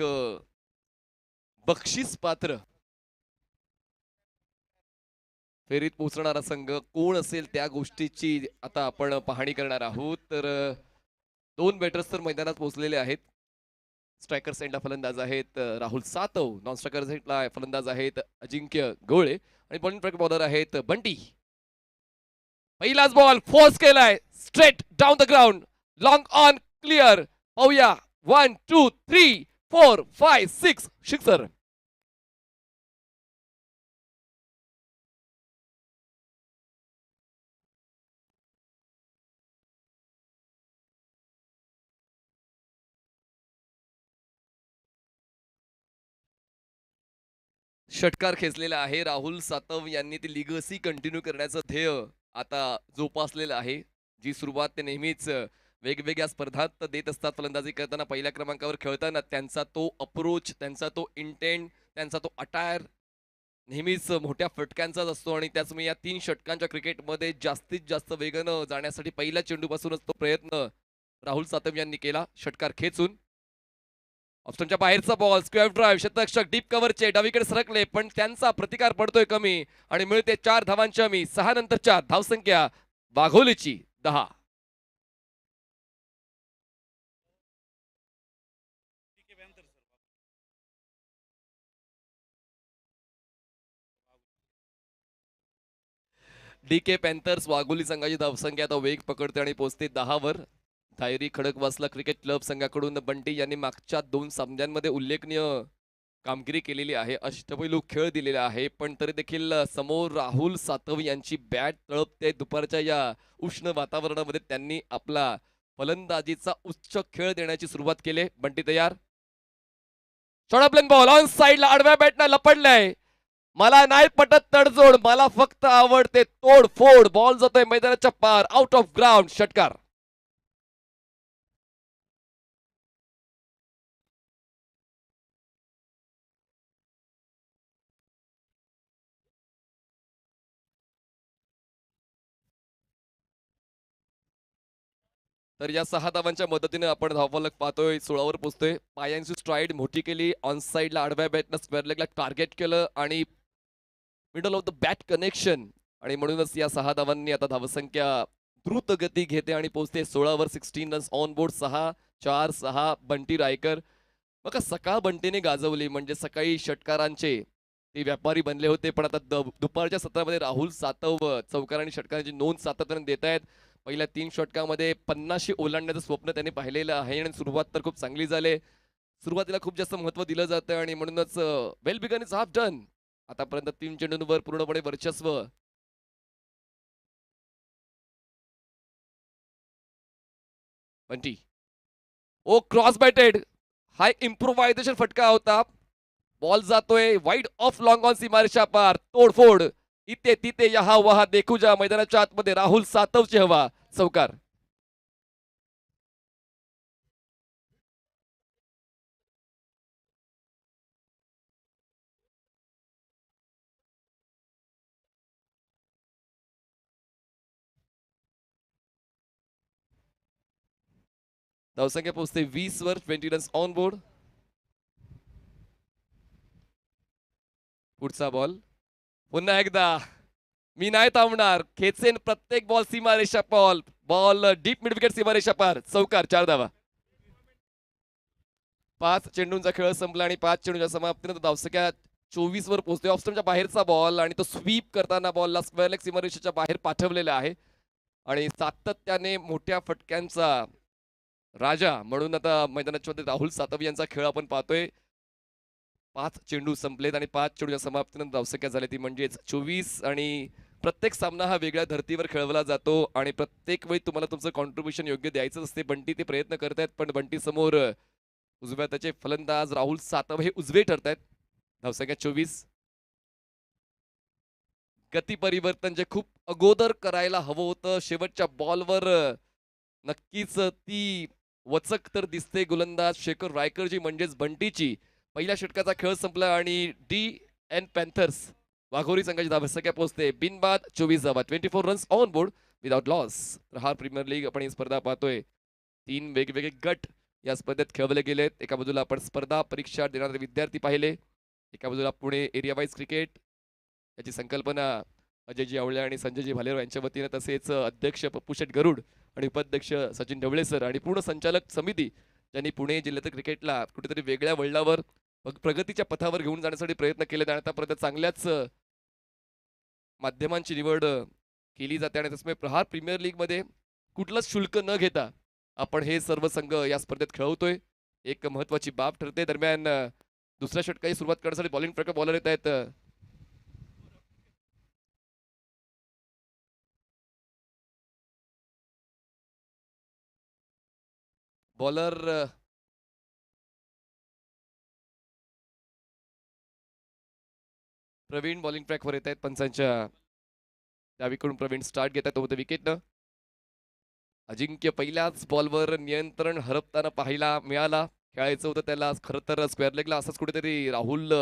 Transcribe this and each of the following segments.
एक बक्षीस पात्र फेरीत पोहोचणारा संघ कोण असेल त्या गोष्टीची आता आपण पाहणी करणार आहोत. तर दोन बॅटर्स तर मैदानात पोहोचलेले आहेत. स्ट्रायकर साईडला फलंदाज आहेत राहुल सातव, नॉन स्ट्रायकर साईडला फलंदाज आहेत अजिंक्य गोळे आणि बॉलिंग बॉलर आहेत बंटी. पहिलाच बॉल फोर्स केलाय straight down the ground, long on clear. पाहूया 1 2 3 4 5 6 सिक्सर. षटकार खेचलेला आहे. राहुल सातव यांनी ती लिगसी कंटिन्यू करण्याचं ध्येय आता जोपासलेलं आहे. जी सुरुवात ते नेहमीच वेगवेगळ्या स्पर्धात देत असतात फलंदाजी करताना, पहिल्या क्रमांकावर खेळताना त्यांचा तो अप्रोच, त्यांचा तो इंटेंट, त्यांचा तो अटायर नेहमीच मोठ्या फटक्यांचाच असतो. आणि त्याचमुळे या 3 षटकांच्या क्रिकेटमध्ये जास्तीत जास्त वेगानं जाण्यासाठी पहिल्या चेंडूपासूनच तो प्रयत्न राहुल सातव यांनी केला. षटकार खेचून ऑप्शनच्या बाहेरचा बॉल, स्क्वेअर ड्राईव्ह, शतरक्षक डीप कव्हरचे डावीकडे सरकले, पण त्यांचा प्रतिकार पडतोय कमी आणि मिळते 4 धावांची हमी. 6 नंतर 4 धावसंख्या वाघोलीची 10. डीके पॅन्थर्स वाघोली संघाची धावसंख्या आता वेग पकडते आणि पोहोचते 10 वर. धायरी खडकवासला क्रिकेट क्लब संघाकडून बंटी यांनी मागच्या 2 सामन्यांमध्ये उल्लेखनीय कामगिरी केलेली आहे, अष्टपैलू खेळ दिलेला आहे. पण तरी देखील समोर राहुल सातव यांची बॅट तळपते. दुपारच्या या उष्ण वातावरणामध्ये त्यांनी आपला फलंदाजीचा उच्च खेळ देण्याची सुरुवात केली. बंटी तयार. शॉर्ट बॉल ऑन साइडला आडव्या बॅटनं लपडलाय. मला नाही पटत तडजोड, मला फक्त आवडते तोडफोड. बॉल जातोय मैदानाच्या पार, आउट ऑफ ग्राउंड. षटकार. तर या 6 धावांच्या मदतीने आपण धावफलक पाहतोय. 16 वर पोहोचतोय. पायांची स्ट्राईड मोठी केली. ऑन साइडला आडव्या बॅटनं स्क्वेअर लेगला टार्गेट केलं आणि middle of the bat connection. आणि म्हणूनच या 6 धावांनी आता धावसंख्या द्रुत गती घेते आणि पोहोचते 16 वर. 16 runs on board. 6 4 6 Bunty Raikar. बघा सकाळ बंटीने गाजवली, म्हणजे सकाळी षटकारांचे ते व्यापारी बनले होते, पण आता दुपारच्या सत्रामध्ये राहुल सातव चौकार आणि षटकारांची नोंद सातत्याने देत आहेत. पहिल्या 3 षटकामध्ये 50 ओलांडण्याचं स्वप्न त्यांनी पाहिलेलं आहे आणि सुरुवात तर खूप चांगली झाली. सुरुवातीला खूप जास्त महत्व दिलं जातं आणि म्हणूनच well begun is half done. आतापर्यंत 3 चेंडूंवर पूर्णपणे वर्चस्व. बंटी ओ क्रॉस बॅटेड, हा इम्प्रोव्हायझेशन फटका होता. बॉल जातोय वाईड ऑफ लॉंग ऑन सीमारेषा पार. तोडफोड इथे तिथे यहा वहा देखू जा. मैदानाच्या आतमध्ये राहुल सातवची हवा. चौकार. धावसंख्या पोहोचते 20 वर. 20 रन्स ऑन बोर्ड. पुढचा बॉल पुन्हा एकदा. मी नाही थांबणार, खेचेन प्रत्येक बॉल सीमारेषा ball. Ball deep mid wicket सीमारेषा पार. चौकार. 4 धावा. 5 चेंडूंचा खेळ संपला आणि 5 चेंडूच्या समाप्तीनंतर धावसंख्या 24 वर पोहोचतोय. ऑफस्टमच्या बाहेरचा बॉल आणि तो स्वीप करताना बॉलला स्क्वेअर लेग सीमारेषेच्या बाहेर पाठवलेला आहे आणि सातत्याने मोठ्या फटक्यांचा राजा म्हणून आता मैदानाच्या राहुल सातव यांचा खेळ आपण पाहतोय. 5 चेंडू संपलेत आणि 5 चेंडूच्या समाप्तीनंतर धावसंख्या झाली ती म्हणजेच 24. आणि प्रत्येक सामना हा वेगळ्या धर्तीवर खेळवला जातो आणि प्रत्येक वेळी तुम्हाला तुमचं कॉन्ट्रीब्युशन योग्य द्यायचं असते. बंटी ते प्रयत्न करतायत, पण बंटी समोर उजव्या त्याचे फलंदाज राहुल सातव हे उजवे ठरतायत. धावसंख्या 24. गती परिवर्तन जे खूप अगोदर करायला हवं होतं शेवटच्या बॉलवर, नक्कीच ती वचक तर दिसते गोलंदाज शेखर रायकरजी म्हणजेच बंटीची. पहिल्या षटकाचा खेळ संपला आणि डी.एन. पॅन्थर्स वाघोरी संघाची धावसंख्या पोहोचते बिनबाद 24 धावा. 24 runs on board without loss. तर हा प्रीमियर लीग आपण ही स्पर्धा पाहतोय. 3 वेगवेगळे गट या स्पर्धेत खेळवले गेलेत. एका बाजूला आपण स्पर्धा परीक्षा देणारे विद्यार्थी पाहिले, एका बाजूला पुणे एरिया वाईज क्रिकेट याची संकल्पना अजयजी आवळे आणि संजयजी भालेराव यांच्या वतीने, तसेच अध्यक्ष पप्पू शेठ गरुड आणि उपाध्यक्ष सचिन ढवळे सर आणि पूर्ण संचालक समिती ज्यांनी पुणे जिल्ह्यातील क्रिकेटला कुठेतरी वेगळ्या वळणावर प्रगतीच्या पथावर घेऊन जाण्यासाठी प्रयत्न केले आणि आतापर्यंत चांगल्याच माध्यमांची निवड केली जाते आणि त्यामुळे प्रहार प्रीमियर लीग मध्ये कुठलंच शुल्क न घेता आपण हे सर्व संघ या स्पर्धेत खेळवतोय. एक महत्वाची बाब ठरते. दरम्यान दुसऱ्या षटकाची सुरुवात करण्यासाठी बॉलिंग प्रकार बॉलर येत आहेत. बॉलर प्रवीण बॉलिंग ट्रॅकवर येत आहेत. पंचांच्या डावीकडून प्रवीण स्टार्ट घेत आहेत विकेटनं. अजिंक्य पहिल्याच बॉलवर नियंत्रण हरपताना पाहायला मिळाला. खेळायचं होतं त्याला खरं तर स्क्वेअर लेगला, असंच कुठेतरी राहुल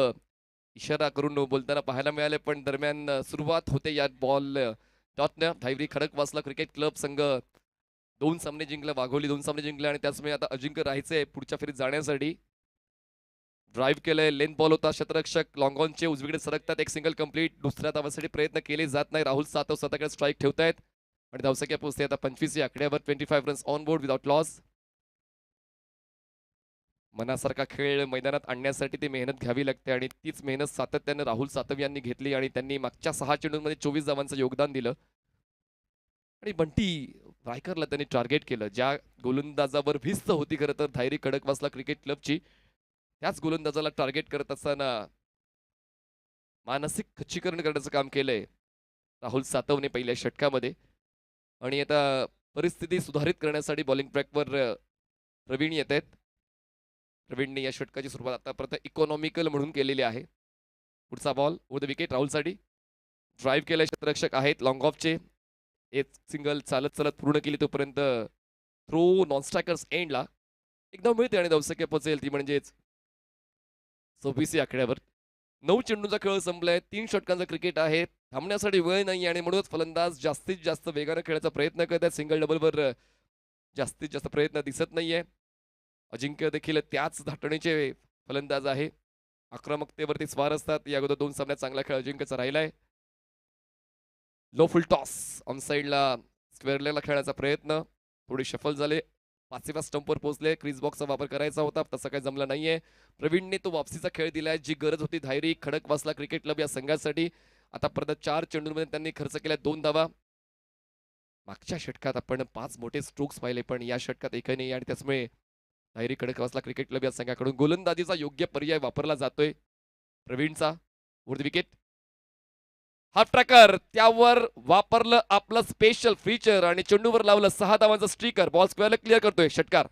इशारा करून बोलताना पाहायला मिळाले. पण दरम्यान सुरुवात होते या बॉल डॉटनं. धायरी खडकवासला क्रिकेट क्लब संघ 2 सामने जिंकले, वाघोली 2 सामने जिंकले आणि त्याचमुळे आता अजिंक्य राहायचंय पुढच्या फेरीत जाण्यासाठी. ड्राईव्ह केलंय, लेंथ बॉल होता, शतरक्षक लॉंगॉनचे उजवीकडे सरकतात. एक सिंगल कंप्लीट. दुसऱ्या धावासाठी प्रयत्न केले जात नाही. राहुल सातव स्वतःकडे स्ट्राईक ठेवतायत आणि धावसंख्या पोहोचते आता 25 या आकड्यावर. 25 runs on board without loss. मनासारखा खेळ मैदानात आणण्यासाठी ती मेहनत घ्यावी लागते आणि तीच मेहनत सातत्याने राहुल सातव यांनी घेतली आणि त्यांनी मागच्या 6 चेंडूंमध्ये 24 धावांचं योगदान दिलं आणि बंटी रायकरला त्यांनी टार्गेट केलं. ज्या गोलंदाजावर भिस्त होती खरं तर धायरी खडकवासला क्रिकेट क्लबची, त्याच गोलंदाजाला टार्गेट करत असताना मानसिक खच्चीकरण करण्याचं काम केलंय राहुल सातवने पहिल्या षटकामध्ये. आणि आता परिस्थिती सुधारित करण्यासाठी बॉलिंग ट्रॅकवर प्रवीण येत आहेत. प्रवीणने या षटकाची सुरुवात आतापर्यंत इकॉनॉमिकल म्हणून केलेली आहे. पुढचा बॉल ओव्हर द विकेट राहुलसाठी. ड्राईव्ह केलाय, क्षेत्ररक्षक आहेत लॉंग ऑफचे. एक सिंगल चालत चालत पूर्ण केली तोपर्यंत थ्रो नॉन स्ट्रायकर्स एंडला एकदम मिळते आणि धावसंख्या पोहोचेल ती म्हणजेच 26 या आकड्यावर. 9 चेंडूंचा खेळ संपलाय. 3 षटकांचा क्रिकेट आहे. थांबण्यासाठी वेळ नाही आणि म्हणूनच फलंदाज जास्तीत जास्त वेगाने खेळायचा प्रयत्न करत आहेत. सिंगल डबलवर जास्तीत जास्त प्रयत्न दिसत नाहीये. अजिंक्य देखील त्याच धाटणीचे फलंदाज आहे. आक्रमकतेवरती स्वार असतात. या अगोदर 2 सामन्यात चांगला खेळ अजिंक्यचा राहिलाय. लो फुल टॉस ऑन साइडला स्क्वेअर लेगला खेळण्याचा प्रयत्न. थोडे शफल झाले. 5व्या स्टंपवर पोहोचले. क्रीज बॉक्सचा वापर करायचा होता, तसं काही जमला नाहीये. प्रवीणने तो वापसीचा खेळ दिलाय, जी गरज होती धायरी खडकवासला क्रिकेट क्लब या संघासाठी. आता परत 4 चेंडूंमध्ये त्यांनी खर्च केल्या 2 धावा. मागच्या षटकात आपण 5 मोठे स्ट्रोक्स पाहिले, पण या षटकात एकही नाही आणि त्याचमुळे धायरी खडकवासला क्रिकेट क्लब या संघाकडून गोलंदाजीचा योग्य पर्याय वापरला जातोय प्रवीणचा. वर विकेट. हाफ ट्रॅकर त्यावर वापरलं आपलं स्पेशल फीचर आणि चेंडूवर लावलं 6 धावांचं स्ट्रीकर. बॉल स्क्वेअरला क्लिअर करतोय षटकार.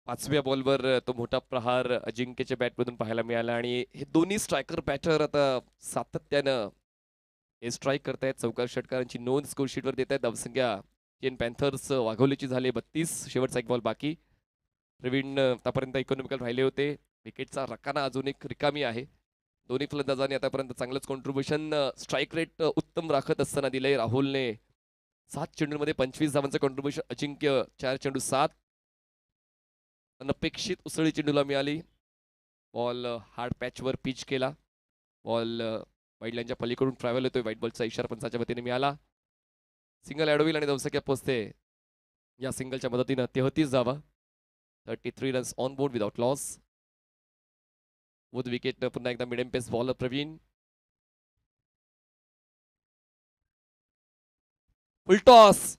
पाचव्या बॉलवर तो मोठा प्रहार अजिंक्यच्या बॅटमधून पाहायला मिळाला आणि हे दोन्ही स्ट्रायकर बॅटर आता सातत्यानं हे स्ट्राईक करतायत. चौकार षटकारांची नोंद स्कोरशीटवर देत आहेत. धावसंख्या चेन पॅन्थर्स वाघोलीची झाली 32. शेवटचा एक बॉल बाकी. प्रवीण आतापर्यंत इकॉनॉमिकल राहिले होते. विकेटचा रकाना अजून एक रिकामी आहे. दोन्ही फलंदाजांनी आतापर्यंत चांगलंच कॉन्ट्रीब्युशन स्ट्राईक रेट उत्तम राखत असताना दिलंय. राहुलने 7 चेंडूंमध्ये 25 धावांचं कॉन्ट्रीब्युशन. अजिंक्य 4 चेंडू 7. अनपेक्षित उसळी चेंडूला मिळाली. बॉल हार्ड पॅचवर पिच केला. बॉल वाईट लाईनच्या पलीकडून ट्रॅव्हल होतोय. व्हाईट बॉलचा इशारा पंचाच्या वतीने मिळाला. सिंगल ॲडविल आणि धावसंख्या पोहोचते या सिंगलच्या मदतीनं 33 धावा. 33 runs on board without loss. वुड विकेट पुन्हा एकदा medium pace bowler Praveen. Full toss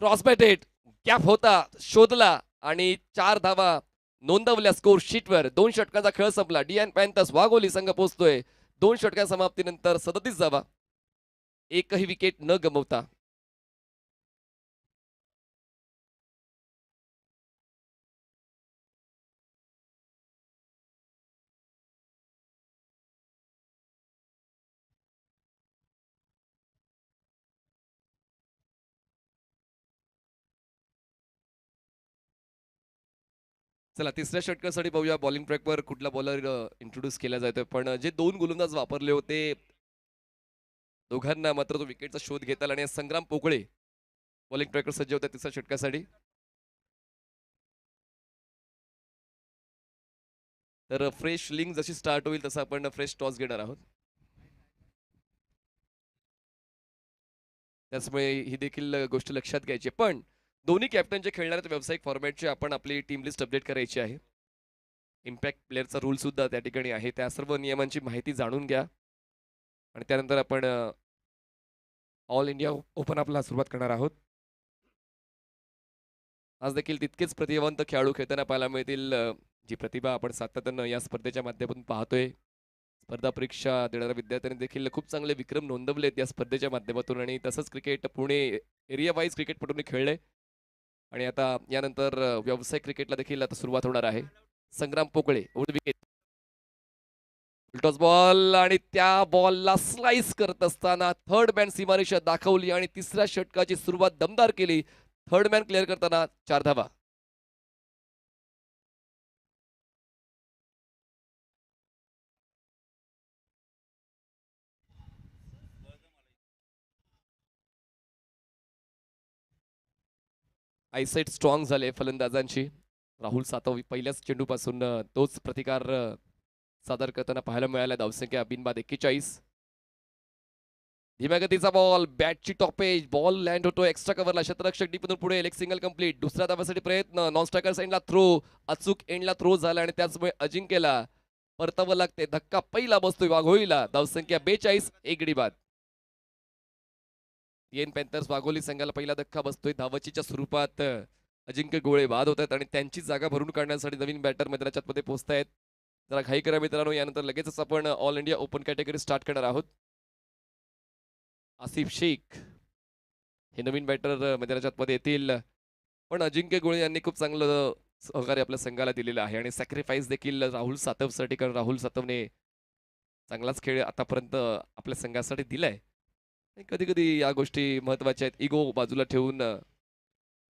cross batted gap होता, शोधला आणि 4 धावा नोंदवल्या स्कोर शीटवर. 2 षटकांचा खेळ संपला. डिएन पॅन्थर्स वाघोली संघ पोहोचतोय 2 षटकां समाप्तीनंतर 37 धावा, एकही विकेट न गमवता. चला तिसऱ्या षटकासाठी पाहूया बॉलिंग ट्रॅकवर कुठला बॉलर इंट्रोड्यूस केला जातोय. पण जे 2 गोलंदाज वापरले होते, दोघांना मात्र तो विकेटचा शोध घेता आला आणि संग्राम पोकळे बॉलिंग ट्रॅकवर सज्ज होता तिसऱ्या षटकासाठी. तर फ्रेश लिंक जशी स्टार्ट होईल तसं आपण फ्रेश टॉस घेणार आहोत. त्याचमुळे ही देखील गोष्ट लक्षात घ्यायची. पण दोन्ही कॅप्टनचे खेळणाऱ्या व्यावसायिक फॉर्मॅटची आपण आपली टीम लिस्ट अपडेट करायची आहे. इम्पॅक्ट प्लेअरचा रूल सुद्धा त्या ठिकाणी आहे. त्या सर्व नियमांची माहिती जाणून घ्या आणि त्यानंतर आपण ऑल इंडिया ओपन आपला सुरुवात करणार आहोत. आज देखील तितकेच प्रतिभावंत खेळाडू खेळताना पाहायला मिळतील. जी प्रतिभा आपण सातत्यानं या स्पर्धेच्या माध्यमातून पाहतोय. स्पर्धा परीक्षा देणाऱ्या विद्यार्थ्यांनी देखील खूप चांगले विक्रम नोंदवलेत या स्पर्धेच्या माध्यमातून आणि तसंच क्रिकेट पुणे एरिया वाईज क्रिकेटपटूंनी खेळले आणि आता यानंतर व्यावसायिक क्रिकेटला देखील आता सुरुवात होणार आहे. संग्राम पोकळे विकेट, टॉस बॉल आणि त्या बॉलला स्लाइस करत असताना थर्ड मॅन सीमारेषा दाखवली आणि तिसऱ्या षटकाची सुरुवात दमदार केली. थर्ड मॅन क्लिअर करताना 4 धावा. आयसेट स्ट्रॉंग झाले फलंदाजांची. राहुल सातव पहिल्याच चेंडूपासून तोच प्रतिकार सादर करताना पाहायला मिळाला. धावसंख्या बिनबाद 41. धीम्या गतीचा बॉल, बॅटची टॉपेज, बॉल लँड होतो एक्स्ट्रा कव्हरला. क्षेत्ररक्षक डीपमधून पुढे, लेग सिंगल कंप्लीट. दुसऱ्या धावासाठी प्रयत्न, नॉन स्ट्रायकर साइडला थ्रो, अचूक एंडला थ्रो झाला आणि त्याचमुळे अजिंक्यला परतावं लागते. धक्का पहिला बसतोय वाघोलीला. धावसंख्या 42, 1 गडी बाद. एन पॅन्थर्स वाघोली संघाला पहिला धक्का बसतोय. धावचीच्या स्वरूपात अजिंक्य गोळे बाद होत आहेत आणि त्यांची जागा भरून काढण्यासाठी नवीन बॅटर मैदानाच्या मध्ये पोहोचतायत. जरा घाई करा मित्रांनो, यानंतर लगेचच आपण all India open category start करणार आहोत. आसिफ शेख हे नवीन बॅटर मैदानाच्या मध्ये येतील. पण अजिंक्य गोळे यांनी खूप चांगलं सहकार्य आपल्या संघाला दिलेलं आहे आणि सॅक्रिफाईस देखील राहुल सातवसाठी, कारण राहुल सातवने चांगलाच खेळ आतापर्यंत आपल्या संघासाठी दिलाय. कधी कधी या गोष्टी महत्वाच्या आहेत. इगो बाजूला ठेवून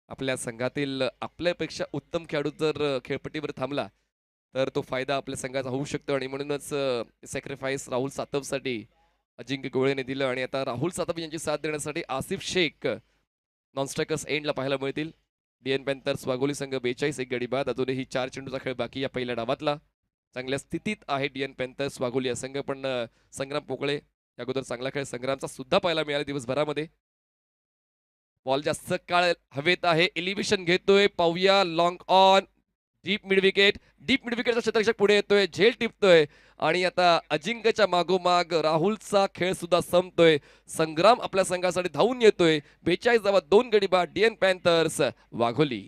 आपल्या संघातील आपल्यापेक्षा उत्तम खेळाडू जर खेळपट्टीवर थांबला तर तो फायदा आपल्या संघाचा होऊ शकतो आणि म्हणूनच सॅक्रिफाईस राहुल सातवसाठी अजिंक्य गोळेने दिलं आणि आता राहुल सातव यांची साथ देण्यासाठी आसिफ शेख नॉन स्ट्रायकर्स एंडला पाहायला मिळतील. डीएन पॅन्थर्स वाघोली संघ 42, 1 गडी बाद. अजूनही 4 चेंडूचा खेळ बाकी या पहिल्या डावातला. चांगल्या स्थितीत आहे डीएन पॅन्थर्स वाघोली या संघ. पण संग्राम पोकळे अगोदर चांगला खेळ संग्रामचा सुद्धा पाहायला मिळाला दिवसभरामध्ये. बॉल जास्त काळ हवेत आहे, एलिव्हेशन घेतोय. पाहूया long on, deep mid wicket. Deep mid विकेटचा क्षेत्ररक्षक पुढे येतोय, झेल टिपतोय आणि आता अजिंक्यच्या मागोमाग राहुलचा खेळ सुद्धा संपतोय. संग्राम आपल्या संघासाठी धावून येतोय. 42 धावा, 2 गडी बाद. DN panthers Wagholi.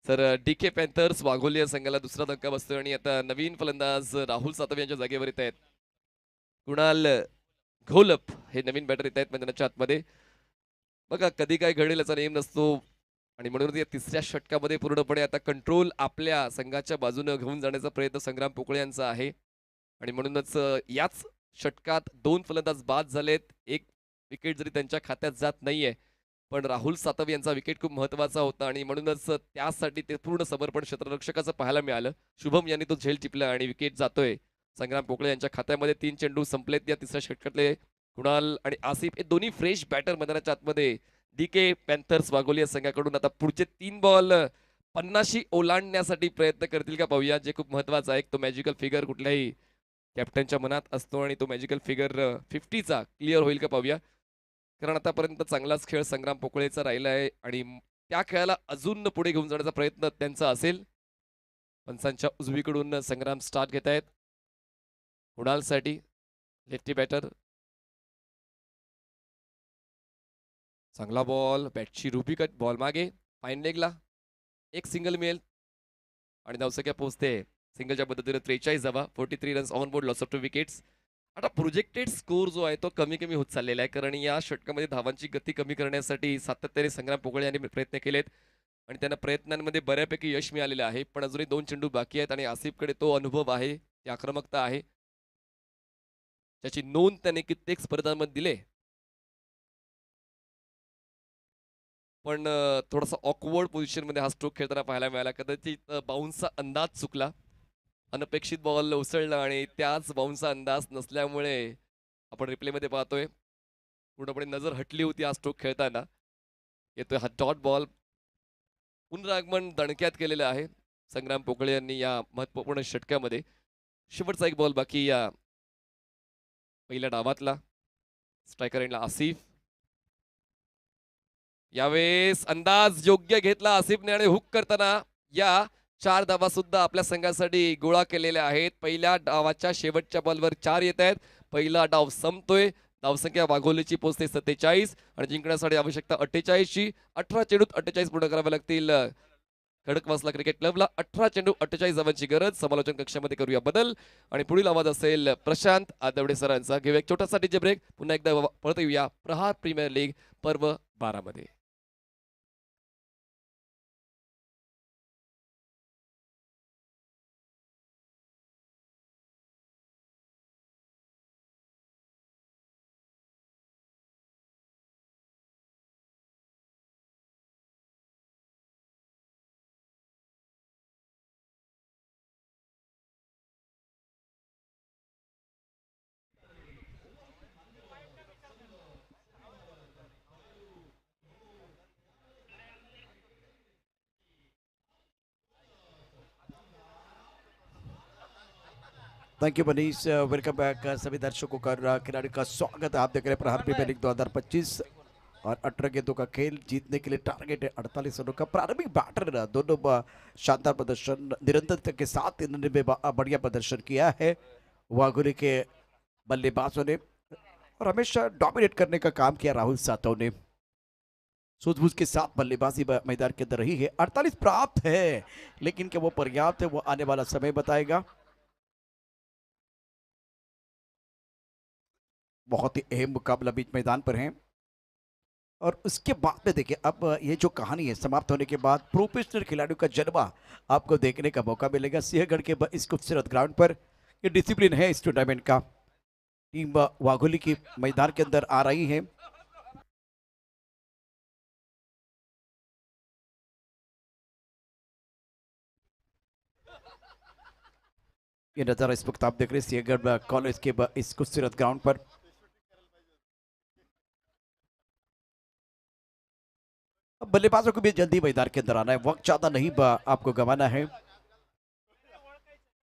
तर डीके पॅन्थर्स वाघोली या संघाला दुसरा धक्का बसतोय आणि आता नवीन फलंदाज राहुल सातव यांच्या जागेवर येत आहेत. कुणाल घोलप हे नवीन बॅटर येत आहेत मैदानाच्या आतमध्ये. बघा कधी काय घडेल याचा नेम नसतो आणि म्हणून या तिसऱ्या षटकामध्ये पूर्णपणे आता कंट्रोल आपल्या संघाच्या बाजूने घेऊन जाण्याचा प्रयत्न संग्राम पोकळे यांचा आहे आणि म्हणूनच याच षटकात 2 फलंदाज बाद झालेत. एक विकेट जरी त्यांच्या खात्यात जात नाहीये पण राहुल सातव यांचा विकेट खूप महत्वाचा होता आणि म्हणूनच त्यासाठी ते पूर्ण समर्पण क्षेत्ररक्षकाचं पाहायला मिळालं. शुभम यांनी तो झेल टिपला आणि विकेट जातोय संग्राम पोकळे यांच्या खात्यामध्ये. 3 चेंडू संपलेत या तिसऱ्या षटकातले. कुणाल आणि आसिफ हे दोन्ही फ्रेश बॅटर मैदानाच्या आतमध्ये. डीके पॅन्थर्स वाघोली या संघाकडून आता पुढचे 3 बॉल 50 ओलांडण्यासाठी प्रयत्न करतील का पाहूया, जे खूप महत्वाचं आहे. तो मॅजिकल फिगर कुठल्याही कॅप्टनच्या मनात असतो आणि तो मॅजिकल फिगर 50चा क्लिअर होईल का पाहूया, कारण आतापर्यंत चांगलाच खेळ संग्राम पोकळेचा राहिला आहे आणि त्या खेळाला अजून पुढे घेऊन जाण्याचा प्रयत्न त्यांचा असेल. पंचांच्या उजवीकडून संग्राम स्टार्ट घेत आहेत. कुणालसाठी लेफ्टी बॅटर. चांगला बॉल, बॅटची रुबी कट, बॉल मागे फाईन लेगला. एक सिंगल मिळेल आणि धावसंख्या पोहोचते सिंगलच्या पद्धतीने 43 धावा, 43 runs on board, loss of 2 wickets. आता प्रोजेक्टेड स्कोर जो आहे तो कमी कमी होत चाललेला आहे, कारण या षटकामध्ये धावांची गती कमी करण्यासाठी सातत्याने संग्राम पोकळे यांनी प्रयत्न केलेत आणि त्यांना प्रयत्नांमध्ये बऱ्यापैकी यश मिळालेलं आहे. पण अजूनही 2 चेंडू बाकी आहेत आणि आसिफकडे तो अनुभव आहे. ती आक्रमकता आहे, ज्याची नोंद त्याने कित्येक स्पर्धांमध्ये दिले. पण थोडासा ऑकवर्ड पोझिशनमध्ये हा स्ट्रोक खेळताना पाहायला मिळाला. कदाचित बाउन्सचा अंदाज चुकला. अनपेक्षित बॉल उसळला आणि त्याच बाउन्सचा अंदाज नसल्यामुळे आपण रिप्लेमध्ये पाहतोय. पूर्णपणे नजर हटली होती हा स्ट्रोक खेळताना. येतोय हा डॉट बॉल. पुनरागमन दणक्यात केलेलं आहे संग्राम पोकळे यांनी या महत्त्वपूर्ण षटकामध्ये. शेवटचा एक बॉल बाकी या पहिल्या डावातला. स्ट्रायकर एंडला आसिफ. यावेळेस अंदाज योग्य घेतला आसिफने आणि हुक करताना या 4 धावा सुद्धा आपल्या संघासाठी गोळा केलेल्या आहेत. पहिल्या डावाच्या शेवटच्या बॉलवर 4 येत आहेत. पहिला डाव संपतोय. धावसंख्या वाघोलीची पोहोचते 47 आणि जिंकण्यासाठी आवश्यकता 48 ची. 18 चेंडूत 48 पूर्ण करावे लागतील खडकवासला क्रिकेट क्लबला. 18 चेंडू 48 धावांची गरज. समालोचन कक्षामध्ये करूया बदल आणि पुढील आवाज असेल प्रशांत आदवडे सरांचा. घेऊया एक छोटासा डीजे ब्रेक. पुन्हा एकदा परत येऊया प्रहार प्रीमियर लीग पर्व 12 मध्ये. Thank you Manish. Welcome back सभी दर्शकों का खिलाड़ी का स्वागत है। आप देख रहे हैं प्रहार प्रीमियर लीग 2025 और 18 गेंदों का खेल। जीतने के लिए टारगेट है 48 रनों का। प्रारंभिक बैटर दोनों शानदार प्रदर्शन निरंतरता के साथ इन्होंने बढ़िया प्रदर्शन किया है वाघुली के बल्लेबाजों ने और हमेशा डोमिनेट करने का काम किया राहुल सातव ने। सूझबूझ के साथ बल्लेबाजी मैदान के अंदर रही है। 48 प्राप्त है लेकिन क्या वो पर्याप्त है, वो आने वाला समय बताएगा। बहुत ही अहम मुकाबला बीच मैदान पर है और उसके बाद में देखिए अब ये जो कहानी है समाप्त होने के बाद प्रोफेशनल खिलाड़ियों का जलवा आपको देखने का मौका मिलेगा सिंहगढ़ के इस खूबसूरत ग्राउंड पर। ये डिसिप्लिन है इस टूर्नामेंट का। टीम वाघोली की मैदान के अंदर आ रही है। ये नजारा इस वक्त आप देख रहे हैं सिंहगढ़ कॉलेज के इस खूबसूरत ग्राउंड पर। अब बल्लेबाजों को भी जल्दी मैदान के अंदर आना है, वक्त ज्यादा नहीं आपको गंवाना है।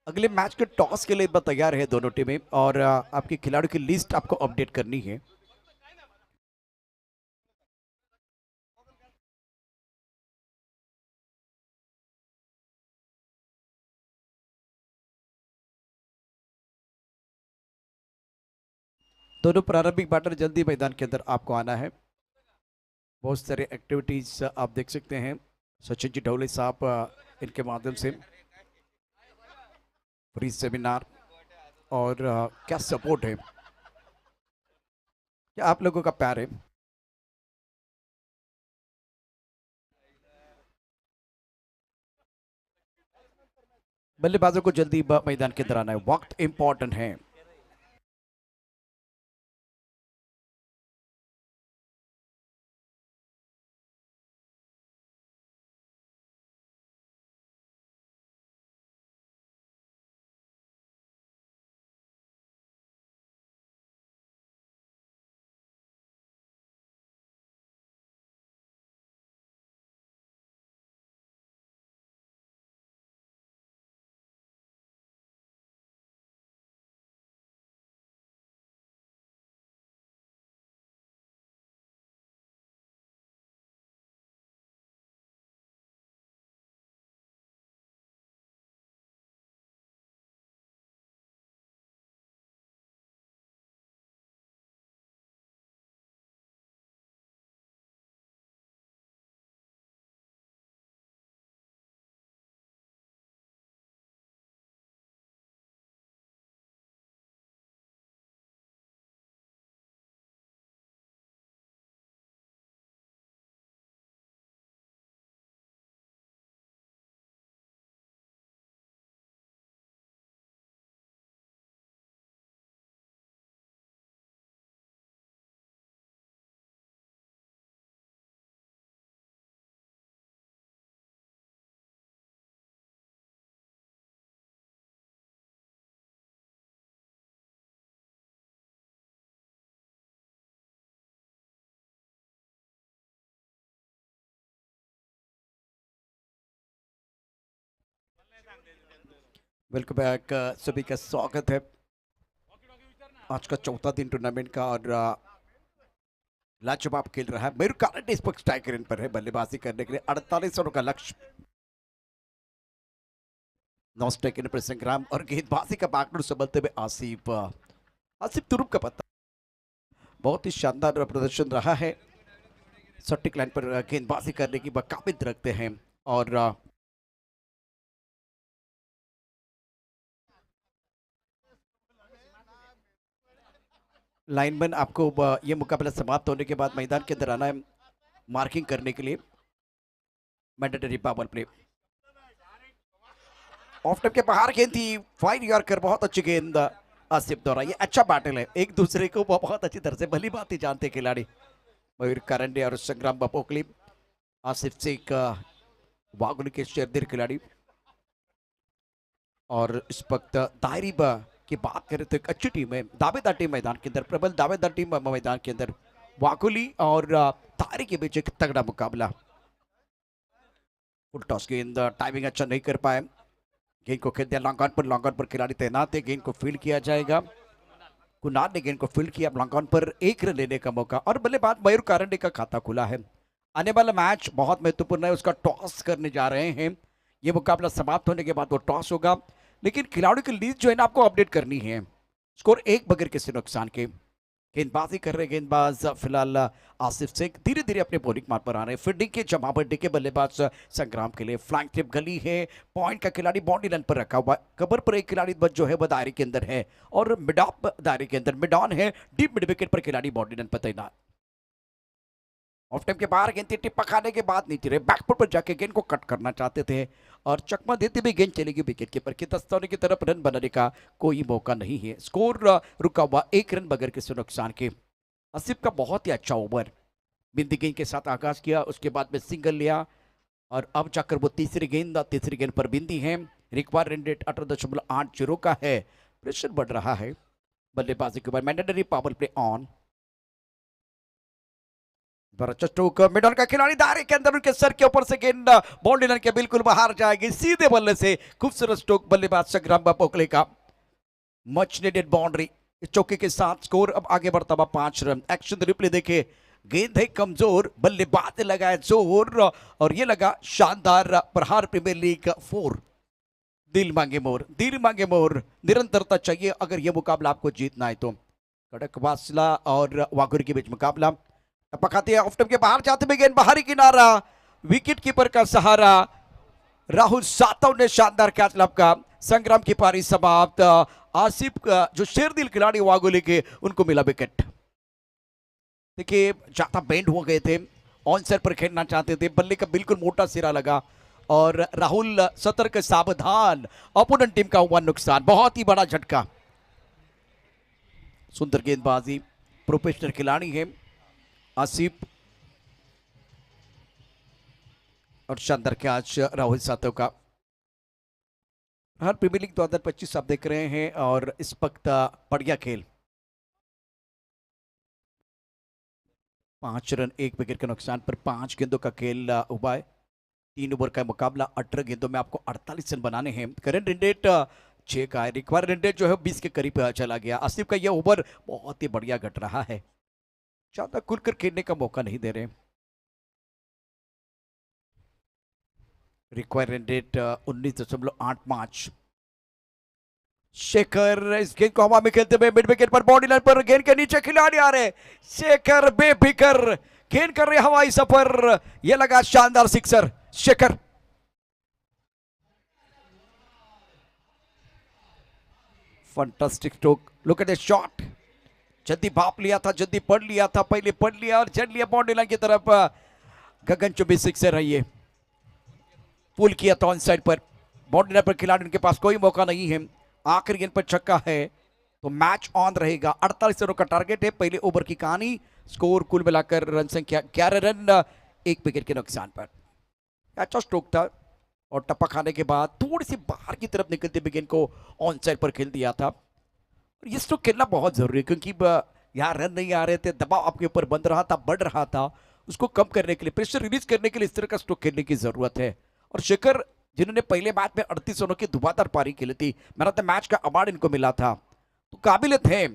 अगले मैच के टॉस के लिए तैयार है दोनों टीमें और आपके खिलाड़ियों की लिस्ट आपको अपडेट करनी है। दोनों प्रारंभिक बैटर जल्दी मैदान के अंदर आपको आना है। बहुत सारे एक्टिविटीज आप देख सकते हैं सचिन जी ढोले साहब इनके माध्यम से फ्री सेमिनार और क्या सपोर्ट है, क्या आप लोगों का प्यार है। बल्लेबाजों को जल्दी मैदान के अंदर आना है, वक्त इंपॉर्टेंट है। वेलकम बैक, सभी का स्वागत है आज का चौथा दिन टूर्नामेंट का। और लाजवाब खेल रहा है मेरू कारंडे इस वक्त स्ट्राइक रेंज पर है बल्लेबाजी करने के लिए 48 रनों का लक्ष्य। नौ स्ट्राइक पर संग्राम और गेंदबाजी का बैकवर्ड संभलते हुए आसिफ आसिफ तुरुप का पत्ता बहुत ही शानदार प्रदर्शन रहा है। सटीक लाइन पर गेंदबाजी करने की काबिलियत रखते हैं और लाइनमैन आपको ये मुकाबला समाप्त होने के बाद मैदान के अंदर आना है मार्किंग करने के लिए। Mandatory power play of time के बाहर गेंद थी, फाइन यॉर्कर, बहुत अच्छी गेंद आसिफ द्वारा। ये अच्छा बैटल है, एक दूसरे को बहुत अच्छी तरह से भली बात ही जानते खिलाड़ी मयूर कारंडे और संग्राम बपोकली। आसिफ से एक वागुली के शेरदिर खिलाड़ी और इस वक्त दायरी की बात करें तो एक अच्छी टीम है, दावेदार टीम मैदान के अंदर, प्रबल दावेदार टीम मैदान के अंदर। वाकुली और तारी के बीच एक तगड़ा मुकाबला। फुल टॉस गेंद, टाइमिंग अच्छा नहीं कर पाए, गेंद को खेल दिया लॉन्ग ऑन पर खिलाड़ी तैनात है, गेंद को फील्ड किया जाएगा। कुनार ने गेंद को फील्ड किया, लॉन्ग ऑन पर एक रन लेने का मौका और बल्लेबाज मयूर कारंडे का खाता खुला है। आने वाला मैच बहुत महत्वपूर्ण है, उसका टॉस करने जा रहे हैं। ये मुकाबला समाप्त होने के बाद वो टॉस होगा, लेकिन खिलाड़ियों की लीड जो है ना आपको अपडेट करनी है। स्कोर एक बगैर किसी नुकसान के। गेंदबाजी कर रहे गेंदबाज फिलहाल आसिफ शेख धीरे धीरे अपने बॉलिंग मार्ग पर आ रहे हैं। फील्डिंग के जमाबंदी के बल्लेबाज संग्राम के लिए फ्लैंक टिप गली है, पॉइंट का खिलाड़ी बाउंड्री लाइन पर रखा हुआ, कवर पर एक खिलाड़ी जो है वह दायरे के अंदर है और मिड ऑफ दायरे के अंदर मिड ऑन है, डीप मिड विकेट पर खिलाड़ी बाउंड्री लाइन पर तैनात। ऑफ टाइम के बाहर गेंद टिप्पा खाने के बाद नीचे रहे, बैकफुट पर जाके गेंद को कट करना चाहते थे और चकमा देते हुए गेंद चलेगी विकेट कीपर के दस्ताने की तरफ। रन बनाने का कोई मौका नहीं है, स्कोर रुका हुआ एक रन बगैर किसी नुकसान के। आसिफ का बहुत ही अच्छा ओवर बिंदी गेंद के साथ आगाज किया, उसके बाद में सिंगल लिया और अब जाकर वो तीसरी गेंद पर बिंदी है। रिक्वायर रन रेट 18.80 का है, प्रेशर बढ़ रहा है बल्लेबाजी के ऊपर। Mandatory power play on, stroke middle का खिलाड़ी दायरे के अंदर, उनके सर के ऊपर से गेंद बाउंड्री लाइन के बिल्कुल बाहर जाएगी, सीधे बल्ले से खूबसूरत स्ट्रोक बल्लेबाज संग्राम बपोकले का। मच नीडेड बाउंड्री इस चौके के साथ स्कोर अब आगे बढ़ता हुआ 5 रन। एक्शन रिप्ले देखे, गेंद है कमजोर, बल्लेबाज लगाया जोर और ये लगा शानदार प्रहार। प्रीमियर लीग 4, दिल मांगे मोर, निरंतरता चाहिए अगर यह मुकाबला आपको जीतना है तो। कड़क वासला और वागुर के बीच मुकाबला, पकाते ऑफ टाइम के बाहर जाते हुए गेंद बाहरी किनारा, विकेट कीपर का सहारा राहुल सातव ने शानदार कैच लपका। संग्राम की पारी समाप्त। आसिफ जो शेरदिल खिलाड़ी वागुली के, उनको मिला विकेट। देखिए ज्यादा बेंड हो गए थे, ऑन साइड पर खेलना चाहते थे, बल्ले का बिल्कुल मोटा सिरा लगा और राहुल सतर्क सावधान, अपोनेंट टीम का हुआ नुकसान, बहुत ही बड़ा झटका। सुंदर गेंदबाजी, प्रोफेशनल खिलाड़ी है आसिफ और शानदार कैच राहुल सातव का। हर प्रीमियर लीग 2025 आप देख रहे हैं और इस वक्त बढ़िया खेल, 5 रन 1 विकेट के नुकसान पर 5 गेंदों का खेल हुआ है। 3 ओवर का मुकाबला, 18 गेंदों में आपको 48 रन बनाने हैं। करंट रन रेट 6 का है, रिक्वायर रन रेट जो है 20 के करीब चला गया। आसिफ का यह ओवर बहुत ही बढ़िया घट रहा है, ज्यादा खुलकर खेलने का मौका नहीं दे रहे। Require run rate 19.85। शेखर इस गेंद को हवा में खेलते हुए मिड विकेट पर, बॉडी लाइन पर गेंद के नीचे खिलाड़ी आ रहे, शेखर बेफिकर गेंद कर रहे हवाई सफर, यह लगा शानदार sixer. Shekhar fantastic stroke, look at the shot, जल्दी भाप लिया था, जल्दी पढ़ लिया था, पहले पढ़ लिया और चढ़ लिया बाउंड्री लाइन की तरफ। गगन चुंबी सिक्सर है, ये पुल किया था ऑन साइड पर, बाउंड्री लाइन पर खिलाड़ी उनके पास कोई मौका नहीं है। आखिरी गेंद पर छक्का है तो मैच ऑन रहेगा। 48 रनों का टारगेट है पहले ओवर की कहानी। स्कोर कुल मिलाकर रन संख्या 11 रन 1 विकेट के नुकसान पर। अच्छा स्ट्रोक था और टप्पा खाने के बाद थोड़ी सी बाहर की तरफ निकलते हुए गेंद को ऑन साइड पर खेल दिया था। ये स्ट्रोक खेलना बहुत जरूरी है क्योंकि यहाँ रन नहीं आ रहे थे, दबाव आपके ऊपर बन रहा था, बढ़ रहा था, उसको कम करने के लिए, प्रेशर रिलीज करने के लिए इस तरह का स्ट्रोक खेलने की जरूरत है। और शेखर जिन्होंने पहले मैच में 38 रनों की धुआंधार पारी खेली थी। मैन ऑफ द मैच का अवार्ड इनको मिला था, तो काबिल थे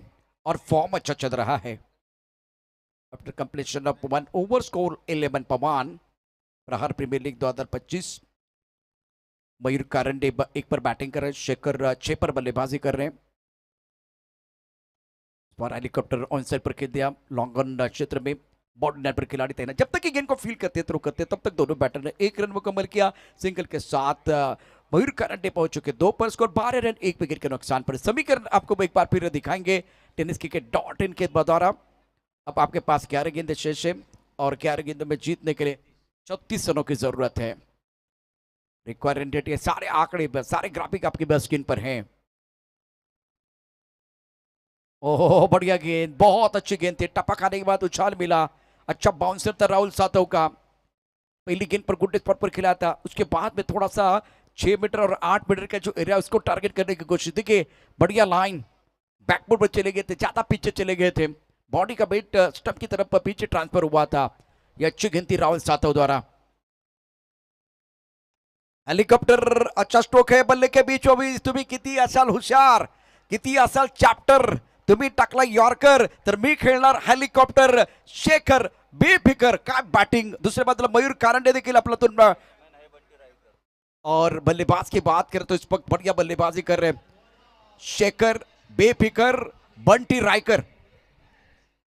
और फॉर्म अच्छा चल रहा है। After completion of 1 over score 11 पर 1, प्रहार प्रीमियर लीग 2025। मयूर कारंडे 1 पर बैटिंग कर रहे हैं, शेखर 6 पर बल्लेबाजी कर रहे हैं। हेलीकॉप्टर ऑन साइड पर खेल दिया, लॉन्ग ऑन क्षेत्र में बॉडी लाइन पर खिलाड़ी तैनात। जब तक ये गेंद को फील करते थ्रो करते तब तक दोनों बैटर ने 1 रन मुकम्मल किया। सिंगल के साथ मयूर कारंडे पहुंच चुके 2 पर, स्कोर 12 रन 1 विकेट के नुकसान पर। समीकरण आपको एक बार फिर दिखाएंगे टेनिस क्रिकेट.in के द्वारा। अब आपके पास 11 गेंदें शेष है और 11 गेंदों में जीतने के लिए 34 रनों की जरूरत है। रिक्वायरमेंट ये सारे आंकड़े सारे ग्राफिक आपकी बस स्क्रीन पर हैं। ओहो बढ़िया गेंद, बहुत अच्छी गेंद थी, टपक आने के बाद उछाल मिला, अच्छा बाउंसर था राहुल सातव का। पहली गेंद पर गुड स्पॉट पर खिलाया था, उसके बाद में थोड़ा सा 6 मीटर और 8 मीटर का जो एरिया उसको टारगेट करने की कोशिश। देखिए बढ़िया लाइन, बैकबोर्ड पर चले गए थे, ज्यादा पीछे चले गए थे, बॉडी का वेट स्टंप की तरफ पीछे ट्रांसफर हुआ था। यह अच्छी गेंद थी राहुल सातव द्वारा। हेलिकॉप्टर अच्छा स्ट्रोक है, बल्ले के बीचों बीच तुम्ही किती असाल हुशार, किती असाल चॅप्टर, तुम्ही टाकला यॉर्कर तर मी खेळणार हेलिकॉप्टर। शेखर बेफिकर, काय बॅटिंग। दुसऱ्या बाजूला मयूर कारंडे देखील आपल्यातून, और बल्लेबाज की बात करें तो इस वक्त बढ़िया बल्लेबाजी कर रहे हैं Shekhar Befikar, Bunty Raikar.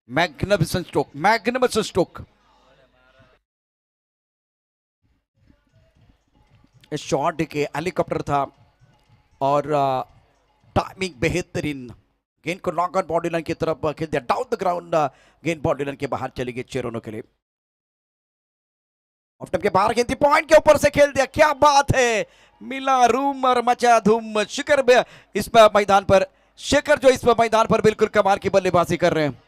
Magnificent stroke, magnificent stroke. Shot के हेलीकॉप्टर था और टाइमिंग बेहतरीन। गेंद को लॉन्ग ऑन बॉडी लाइन की तरफ खेल दिया, डाउन द ग्राउंड, गेंद बॉडी लाइन के बाहर चली गई 6 रनों के लिए। ऑफ टाइम के बाहर गेंद थी, पॉइंट के ऊपर से खेल दिया, क्या बात है, मिला रूम और मचा धूम। शिखर इस मैदान पर, शेखर जो इस मैदान पर बिल्कुल कमाल की बल्लेबाजी कर रहे हैं।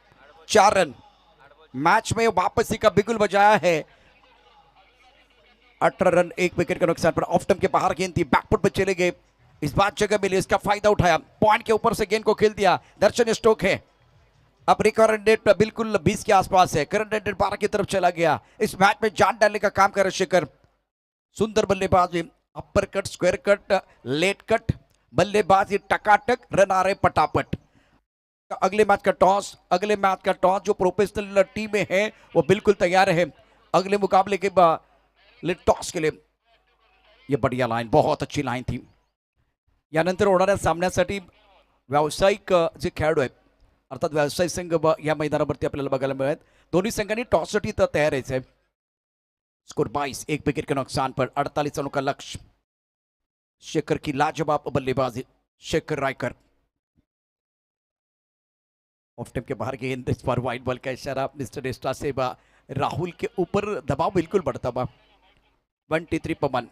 4 रन मैच में वापसी का बिगुल बजाया है। 18 रन 1 विकेट के नुकसान पर। ऑफ टाइम के बाहर गेंद थी, बैकफुट पर चले गए, इस बार जगह मिली, इसका फायदा उठाया, पॉइंट के ऊपर से गेंद को खेल दिया। दर्शन स्टोक है, अब रिकॉर्ड रेट बिल्कुल 20 के आसपास है, करंट रेट 12 की तरफ चला गया। इस मैच में जान डालने का काम कर रहे शेखर। सुंदर बल्लेबाजी, upper cut, square cut, late cut, बल्लेबाजी टकाटक, रन आ रहे पटापट। अगले मैच का टॉस, अगले मैच का टॉस जो प्रोफेशनल टीम में है वो बिल्कुल तैयार है अगले मुकाबले के टॉस के लिए। ये बढ़िया लाइन, बहुत अच्छी लाइन थी। यानंतर होणाऱ्या सामन्यासाठी व्यावसायिक जे खेळाडू आहेत, अर्थात व्यावसायिक संघ या मैदानावरती आपल्याला बघायला मिळत। दोन्ही संघांनी टॉससाठी तर तयार आहे। स्कोर 22, 1 विकेट के नुकसान पर, 48 रनों का लक्ष्य। शेखर की लाजवाब बल्लेबाजी, शेखर रायकर। ऑफ टाइम के बाहर गेंद, इस पर वाइड बॉल का इशारा मिस्टर डेस्टा से राहुल के ऊपर दबाव बिल्कुल बढ़ता बा। 23 पर 1।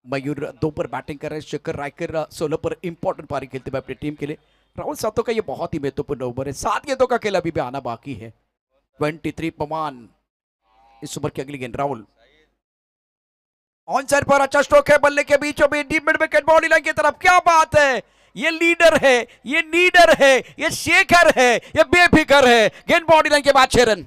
मयूर 2 पर बैटिंग कर रहे हैं, शेखर रायकर 16 पर इंपॉर्टेंट पारी खेलते हुए अपनी टीम के लिए। राहुल सातव का ये बहुत ही महत्वपूर्ण ओवर है, 7 गेंदों का खेल अभी भी आना बाकी है। 23 पर 1। इस ओवर की अगली गेंद राहुल ऑन साइड पर, अच्छा स्ट्रोक है, बल्ले के बीचों beach, deep mid wicket, body line की तरफ, क्या बात है, ये लीडर है, ये लीडर है, ये शेखर है, ये बेफिकर है। गेंद बॉडी लाइन के बाद 6 रन।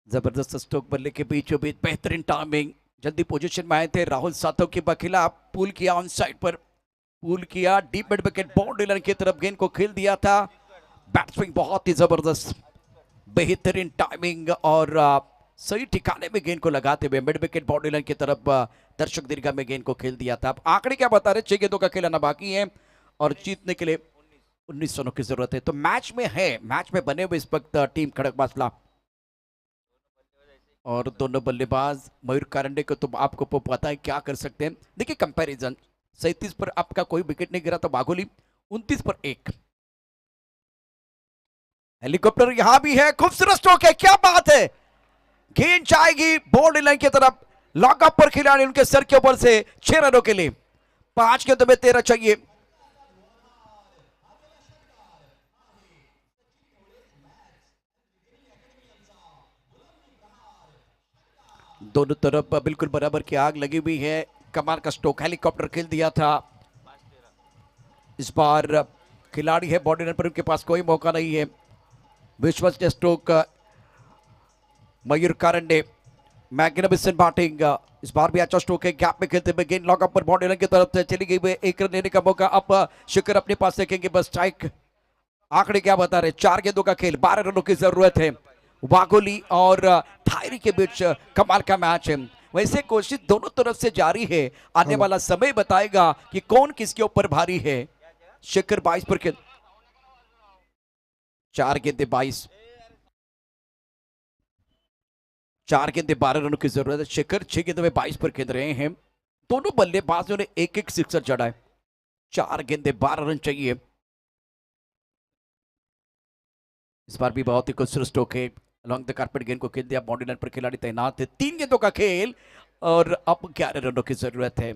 जबरदस्त स्ट्रोक, बल्ले के बीचों बीच, बेहतरीन टाइमिंग, जल्दी पोजीशन में आए थे राहुल सातव के बखिलाफ। पुल किया ऑन साइड पर, पुल किया, deep mid wicket, body line की तरफ गेंद को खेल दिया था। बैट्समैन बहुत ही जबरदस्त, बेहतरीन टाइमिंग और सही ठिकाने में गेंद को लगाते हुए मिड विकेट बॉडी लाइन की तरफ दर्शक दीर्घा में गेंद को खेल दिया था। अब आंकड़े क्या बता रहे, 6 गेंदों का खेल आना बाकी है और जीतने के लिए 19 रनों की जरूरत है। तो मैच में है, मैच में बने हुए इस वक्त टीम खड़कवासला और दोनों बल्लेबाज। मयूर कारंडे को तो आपको पता है क्या कर सकते हैं। देखिए कंपैरिजन, 37 पर आपका कोई विकेट नहीं गिरा, तो बागोली 29 पर 1। हेलीकॉप्टर यहां भी है, खूबसूरत स्ट्रोक है, क्या बात है, गेंद जाएगी बॉडी लाइन की तरफ, लॉकअप पर खिलाड़ी उनके सर के ऊपर से 6 रनों के लिए। 5 गेंदों में 13 चाहिए। दोनों तरफ बिल्कुल बराबर की आग लगी हुई है। कमाल का स्ट्रोक, हेलीकॉप्टर खेल दिया था। इस बार खिलाड़ी है बॉडी रन पर, उनके पास कोई मौका नहीं है। विश्वसनीय stroke Mayur Karande, magnificent batting. इस बार भी अच्छा स्ट्रोक है, गैप में खेलते हुए गेंद लॉकअप पर बॉडी रन की तरफ से चली गई है। एक रन लेने का मौका अब शिखर अपने पास देखेंगे। बस स्ट्राइक आंकड़े क्या बता रहे, 4 गेंदों का खेल, 12 रनों की जरूरत है। वागोली और थायरी के बीच कमाल का मैच है। वैसे कोशिश दोनों तरफ से जारी है, आने वाला समय बताएगा कि कौन किसके ऊपर भारी है। शिखर 22 पर खेल, 4 गेंदे 22, 4 गेंदे 12 रनों की जरूरत है। शिखर 6 गेंदों में 22 पर खेल रहे हैं। दोनों बल्लेबाजों ने एक एक सिक्सर चढ़ा है। 4 गेंदे 12 रन चाहिए। इस बार भी बहुत ही खूबसूरत स्ट्रोक है, लॉन्ग द कारपेट गेंद को खेल दिया, बाउंड्री लाइन पर खिलाड़ी तैनात है। 3 गेंदों का खेल और अब 11 रनों की जरूरत है।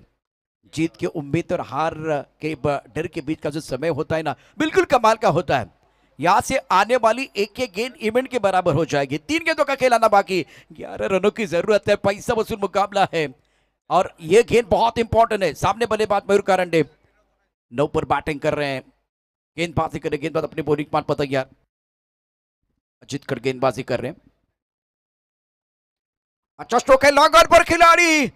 जीत की उम्मीद और हार के डर के बीच का जो समय होता है ना, बिल्कुल कमाल का होता है। यहां से आने वाली एक एक गेंद इवेंट के बराबर हो जाएगी। 3 गेंदों का खेल आना बाकी, 11 रनों की जरूरत है। पैसा वसूल मुकाबला है और यह गेंद बहुत इंपॉर्टेंट है। सामने बल्लेबाज मयूर कारंडे 9 पर बैटिंग कर रहे हैं, गेंदबाजी कर रहे, गेंदबाज अपनी बॉलिंग मान पर तैयार, अजित कर गेंदबाजी कर रहे हैं। अच्छा स्ट्रोक आहे, लॉन्ग ऑन पर खिलाडी,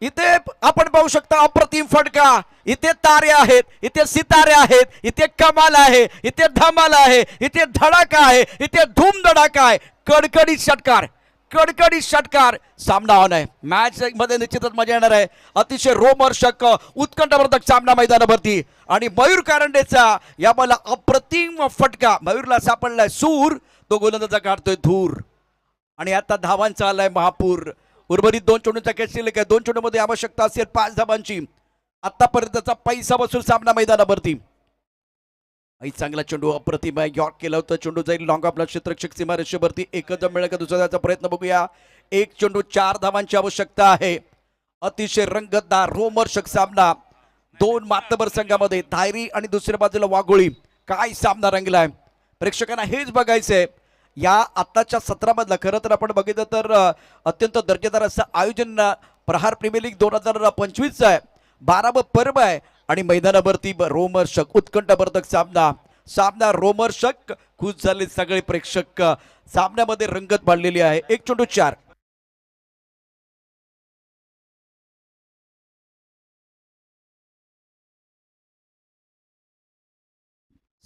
इथे आपण पाहू शकता अप्रतिम फटका। इथे तारे आहेत, इथे सितारे आहेत, इथे कमाल आहे, इथे धमाल आहे, इथे धडाका आहे, इथे धूम धडाका आहे। कडकडीत षटकार, कडकडीत षटकार, सामना ऑन आहे। मॅच मध्ये निश्चितच मजा येणार आहे। अतिशय रोमहर्षक उत्कंठावर्धक सामना मैदानावरती आणि मयूर कारंडेचा या मला अप्रतिम फटका, मयूरला सापडलाय सूर, तो गोलंदाजा काढतोय धूर आणि आता धावांचा आलाय महापूर। उर्वरित 2 चेंडूंचा खेळ शिल्लक आहे, 2 चेंडूंमध्ये आवश्यकता असेल 5 धावांची। आतापर्यंतचा पैसा वसूल सामना मैदानावरती। चांगला चेंडू अप्रतिम आहे, यॉर्क केलं होतं, चेंडू जाईल लॉंग ऑफ क्षेत्ररक्षक सीमारेषेवरती। एकच मिळेल का दुसरा द्यायचा प्रयत्न बघूया। 1 चेंडू 4 धावांची आवश्यकता आहे। अतिशय रंगतदार रोमहर्षक सामना 2 मातबर संघामध्ये, धायरी आणि दुसऱ्या बाजूला वाघोळी। काय सामना रंगलाय, प्रेक्षकांना हेच बघायचंय। या आताच्या सत्रामधला खरं तर आपण बघितलं तर अत्यंत दर्जेदार असं आयोजन प्रहार प्रीमियर लीग 2025 आहे। 12व पर्व आहे आणि मैदानावरती रोमहर्षक उत्कंठावर्धक सामना, सामना रोमहर्षक, खुश झाले सगळे प्रेक्षक। सामन्यामध्ये रंगत वाढलेली आहे। 1 चेंडू 4,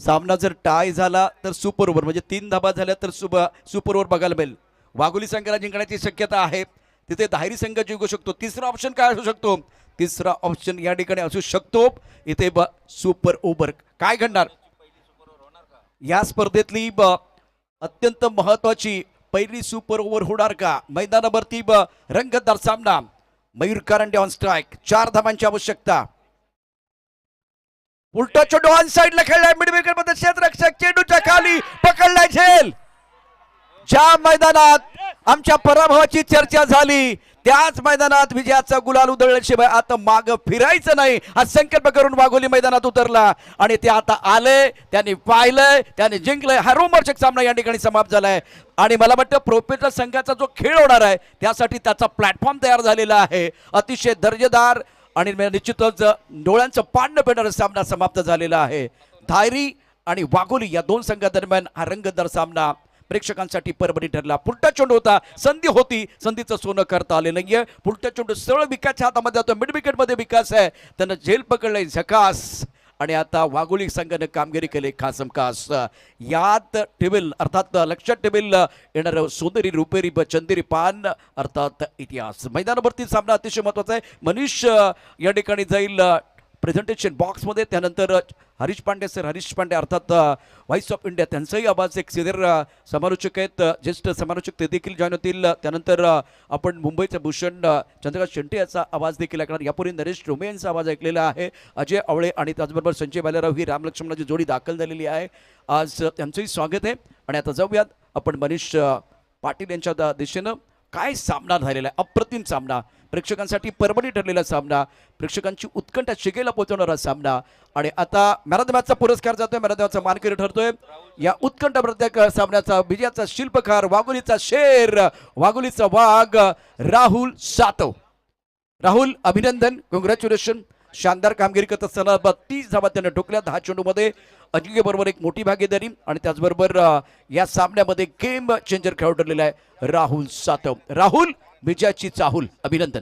सामना जर टाय झाला तर सुपर ओव्हर, म्हणजे 3 धाबा झाल्या तर सुपर ओव्हर बघायला मिळेल। वाघोली संघाला जिंकण्याची शक्यता आहे, तिथे धायरी संघ जिंकू शकतो। तिसरा ऑप्शन काय असू शकतो, तिसरा ऑप्शन या ठिकाणी असू शकतो इथे सुपर ओव्हर। काय घडणार या स्पर्धेतली अत्यंत महत्वाची पहिली सुपर ओव्हर होणार का? मैदानावरती रंगतदार सामना, मयूर कारंडे ऑन स्ट्राइक, 4 धावांची आवश्यकता। उलटा चेंडू ऑन साइडला खेळलाय, मिड विकेट मध्ये क्षेत्ररक्षक चेंडूच्या खाली पकडलाय झेल। ज्या मैदानात आमच्या पराभवाची चर्चा झाली त्याच मैदानात विजयाचा गुलाल उधळल्याशिवाय आता माग फिरायचं नाही हा संकल्प करून वाघोली मैदानात उतरला आणि ते आता आले, त्यांनी पाहिलंय, त्यांनी जिंकलंय। हा रोमहर्षक सामना या ठिकाणी समाप्त झालाय आणि मला वाटतं प्रोफेशनल संघाचा जो खेळ होणार आहे त्यासाठी त्याचा प्लॅटफॉर्म तयार झालेला आहे। अतिशय दर्जेदार आणि निश्चितच डोळ्यांचं पाडणं पेटणारा सामना समाप्त झालेला आहे। धायरी आणि वाघोली या 2 संघादरम्यान हा रंगतदार सामना प्रेक्षकांसाठी परभणी ठरला। पुलटा चेंडू होता, संधी होती, संधीचं सोनं करता आले नाहीये। पुलटा चेंडू सरळ विकासच्या हातामध्ये जातो, मिड विकेट मध्ये विकास आहे, त्यानं झेल पकडलंय झकास आणि आता वाघोली संघाने कामगिरी केली खासम खास। यात टेबल अर्थात लक्षात टेबल येणार सोनेरी रुपेरी चंदेरी पान अर्थात इतिहास। मैदानावरती सामना अतिशय महत्वाचा आहे। मनीष या ठिकाणी जाईल प्रेझेंटेशन बॉक्स मध्ये, त्यानंतर हरीश पांडे सर, हरीश पांडे अर्थात व्हाइस ऑफ इंडिया, त्यांचाही आवाज एक सिनियर समालोचक आहेत, ज्येष्ठ समालोचक ते देखील जॉईन होतील। त्यानंतर आपण मुंबईचे भूषण चंद्रकांत शेट्टी याचा आवाज देखील ऐकणार। यापूर्वी नरेश टोमे यांचा आवाज ऐकलेला आहे। अजय आवळे आणि त्याचबरोबर संजय बालेराव ही रामलक्ष्मणाची जोडी दाखल झालेली आहे। आज त्यांचंही स्वागत आहे आणि आता जाऊयात आपण मनीष पाटील यांच्या दिशेनं। काय सामना झालेला आहे, अप्रतिम सामना, प्रेक्षकांसाठी परभणी ठरलेला सामना, प्रेक्षकांची उत्कंठा शिगेला पोहोचवणारा सामना आणि आता मॅन ऑफ द मॅचचा पुरस्कार जातोय, मॅन ऑफ द मॅचचा मानकरी ठरतोय। या उत्कंठावर्धक सामन्याचा विजयाचा शिल्पकार वाघोलीचा शेर, वाघोलीचा वाघ राहुल सातव। राहुल अभिनंदन, कॉंग्रॅच्युलेशन. शानदार कामगिरी करत असताना 32 धावा त्यानं ठोकल्या 10 चेंडूमध्ये. अजिंक्य बरोबर एक मोठी भागीदारी आणि त्याचबरोबर या सामन्यामध्ये गेम चेंजर खेळाडू ठरलेला आहे राहुल सातव. राहुल विजयाची चाहूल, अभिनंदन.